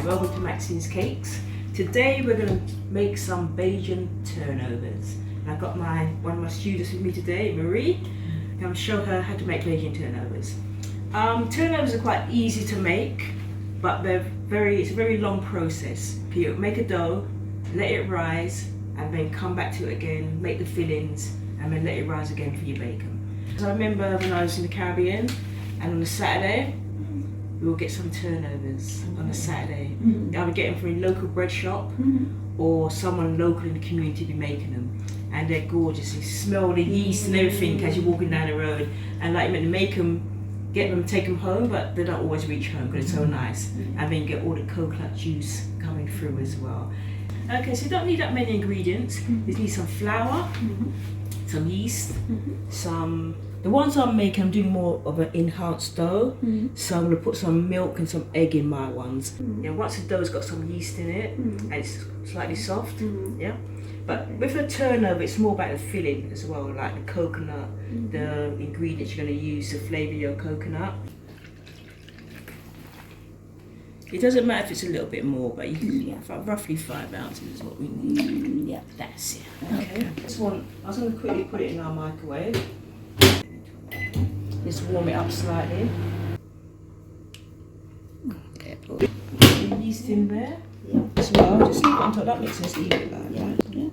welcome to Maxine's Cakes. Today we're going to make some Bajan turnovers. And I've got one of my students with me today, Marie. I'm going to show her how to make Bajan turnovers. Turnovers are quite easy to make, but it's a very long process. You make a dough, let it rise, and then come back to it again, make the fillings, and then let it rise again for your bacon. So I remember when I was in the Caribbean, and on a Saturday, we will get some turnovers on a Saturday. I would get them from a local bread shop or someone local in the community be making them. And they're gorgeous. You smell the yeast and everything as you're walking down the road. And like to make them, get them, take them home, but they don't always reach home because it's so nice. And then you get all the coconut juice coming through as well. Okay, so you don't need that many ingredients. You just need some flour, some yeast, the ones I'm making, I'm doing more of an enhanced dough. So I'm going to put some milk and some egg in my ones. Yeah, once the dough's got some yeast in it, and it's slightly soft, yeah. But with the turnover, it's more about the filling as well, like the coconut, the ingredients you're going to use to flavour your coconut. It doesn't matter if it's a little bit more, but you can, roughly 5 ounces is what we need. Yeah, that's it. Okay. This one, I was going to quickly put it in our microwave. Just warm it up slightly. Okay, put the yeast in there as well. Just leave it on top. That makes sense. Leave it like that. Yeah.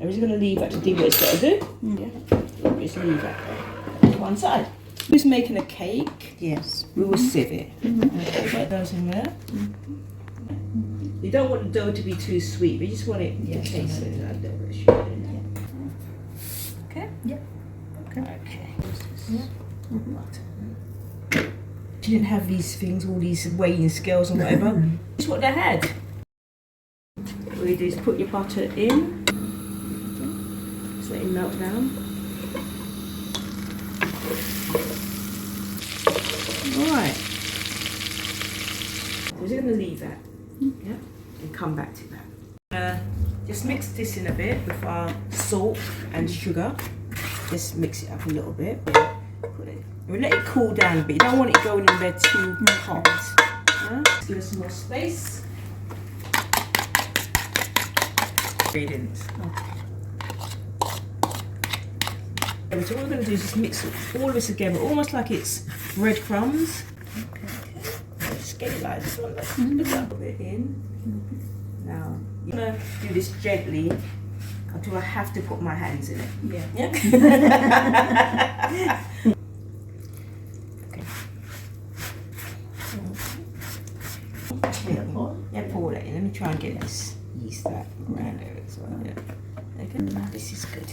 I'm just going to leave that to do what it's got to do. Just leave that to one side. Who's making a cake? Yes. We will sieve it. Okay, put those in there. You don't want the dough to be too sweet, but you just want it to taste it. Okay? Yeah. Okay. Yeah. She didn't have these things, all these weighing scales and whatever. It's what they had. What you do is put your butter in, just let it melt down. Alright. We're just going to leave that, and come back to that. Just mix this in a bit with our salt and sugar. Just mix it up a little bit. Put it. We'll let it cool down a bit. You don't want it going in there too hot. Just give us some more space. Ingredients. So what we're going to do is just mix all of this together, almost like it's breadcrumbs. Just get it like this one. Put it in. Now you're going to do this gently until I have to put my hands in it. Yeah. Yeah, pour that in. Let me try and get this yeast out around there as well. Yeah. Okay. This is good.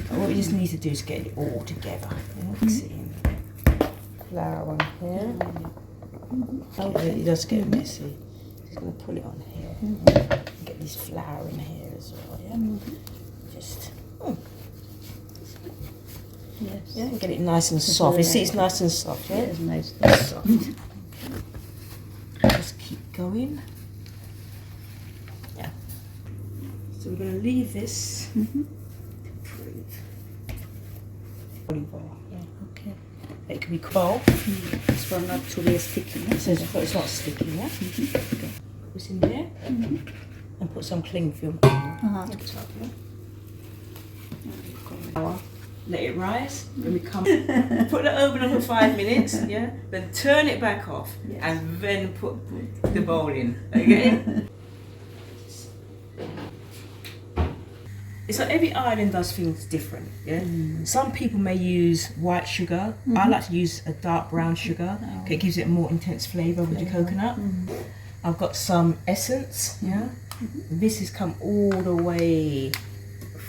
And what we just need to do is get it all together. Mix it in. Flour on here. Okay, it does get messy. Just going to pull it on here. Get this flour in here as well. Yeah. Just. Yeah, and get it nice and soft. You see, it's nice and soft. Yeah, it's nice and soft. Just keep going. Yeah. So we're going to leave this to prove. Olive oil. Yeah. Okay. It can be cold. This one not to be sticky. Yeah? So it's not sticky. Yeah. Okay. Put this in there and put some cling film on the top. Yeah? Let it rise. When we come, put the oven on for 5 minutes. Yeah. Then turn it back off, and then put the bowl in. Okay. It's like every island does things different. Yeah. Some people may use white sugar. I like to use a dark brown sugar. Okay, it gives it a more intense flavour with the coconut. I've got some essence. Yeah. This has come all the way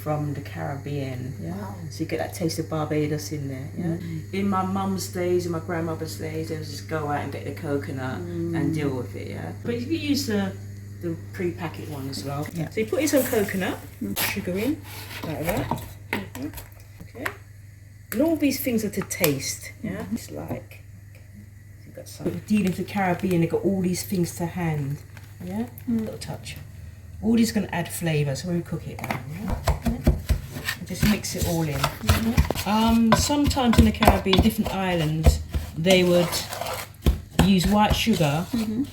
from the Caribbean, so you get that taste of Barbados in there. In my mum's days, in my grandmother's days, they would just go out and get the coconut and deal with it. But you can use the pre-packet one as well. So you put in some coconut, sugar in, like that. Okay. And all these things are to taste. It's like you've got some dealing with the Caribbean. They've got all these things to hand. A little touch. All these going to add flavour, so when we cook it down, just mix it all in. Sometimes in the Caribbean, different islands, they would use white sugar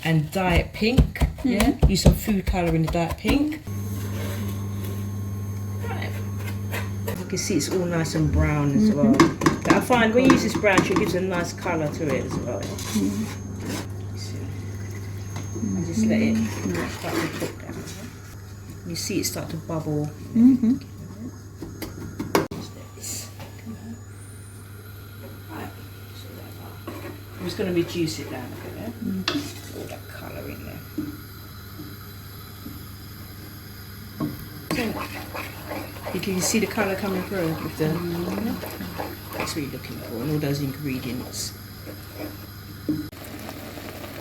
and dye it pink Yeah, use some food colour in the dark pink. Right. You can see it's all nice and brown as well. But I find when you use this brown, it gives a nice colour to it as well. And just let it start to cook down. You see it start to bubble. I'm just going to reduce it down a bit, yeah? All that colour in there. You can see the colour coming through with the... That's what you're looking for, and all those ingredients.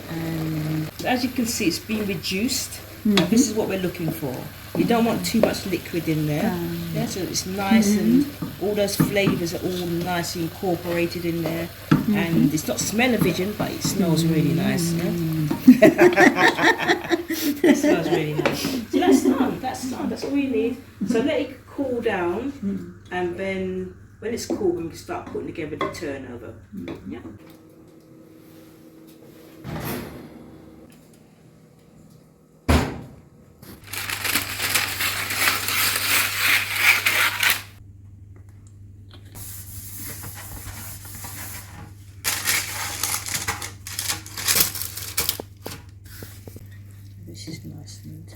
And as you can see, it's been reduced. This is what we're looking for. You don't want too much liquid in there. Yeah, so it's nice and all those flavours are all nicely incorporated in there. And it's not smell-o-vision, but it smells really nice. Yeah? It smells really nice. So that's done. That's done. That's all you need. So let it cool down, and then when it's cool, we can start putting together the turnover. Yeah. This is nice and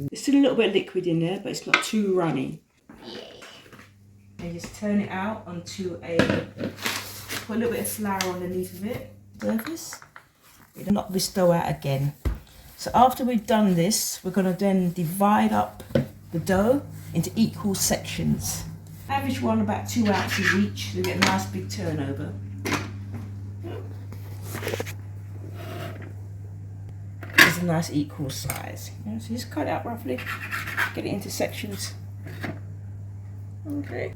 there's still a little bit of liquid in there, but it's not too runny. And just turn it out onto put a little bit of flour underneath of it. Surface. It'll knock this dough out again. So after we've done this, we're going to then divide up the dough into equal sections. Average one about 2 ounces each. You get a nice big turnover. A nice equal size. Yeah, so just cut it out roughly, get it into sections. Okay.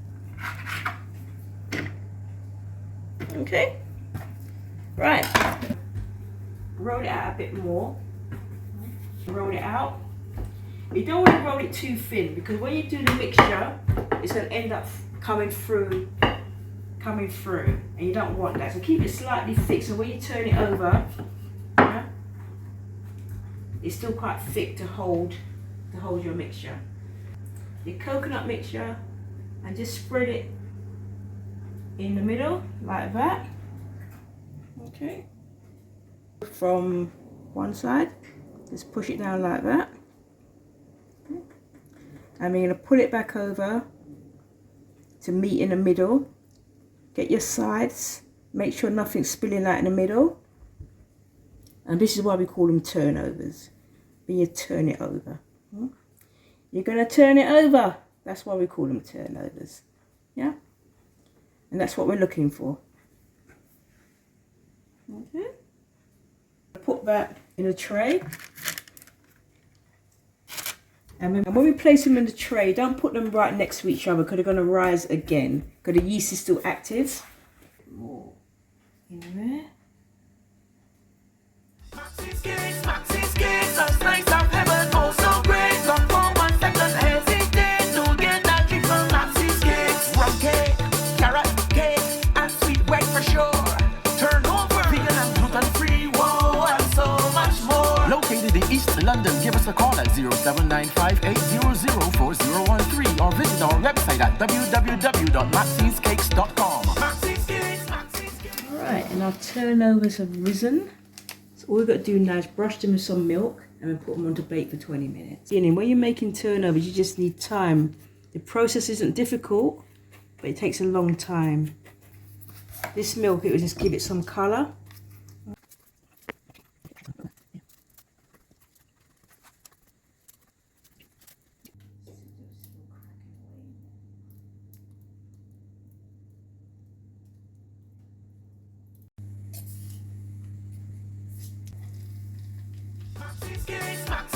Okay. Right. Roll it out a bit more. Roll it out. You don't want to roll it too thin because when you do the mixture, it's going to end up coming through, and you don't want that. So keep it slightly thick. So when you turn it over, it's still quite thick to hold your mixture. Your coconut mixture, and just spread it in the middle like that. Okay. From one side, just push it down like that. And we're going to pull it back over to meet in the middle. Get your sides, make sure nothing's spilling out in the middle. And this is why we call them turnovers. When you turn it over. You're going to turn it over. That's why we call them turnovers. Yeah? And that's what we're looking for. Okay. Put that in a tray. And when we place them in the tray, don't put them right next to each other because they're going to rise again. Because the yeast is still active. More in there. Maxine's cakes, a slice of heaven, oh so great. Come for 1 second, hesitate to get that treat from Maxine's cakes. Rum cake, carrot cake, and sweet whey for sure. Turnover, vegan and gluten-free, whoa, and so much more. Located in East London, give us a call at 0795-800-4013 or visit our website at www.maxinescakes.com. Alright, and our turnovers have risen. All we've got to do now is brush them with some milk and then put them on to bake for 20 minutes. When you're making turnovers, you just need time. The process isn't difficult, but it takes a long time. This milk, it will just give it some colour. Maxine.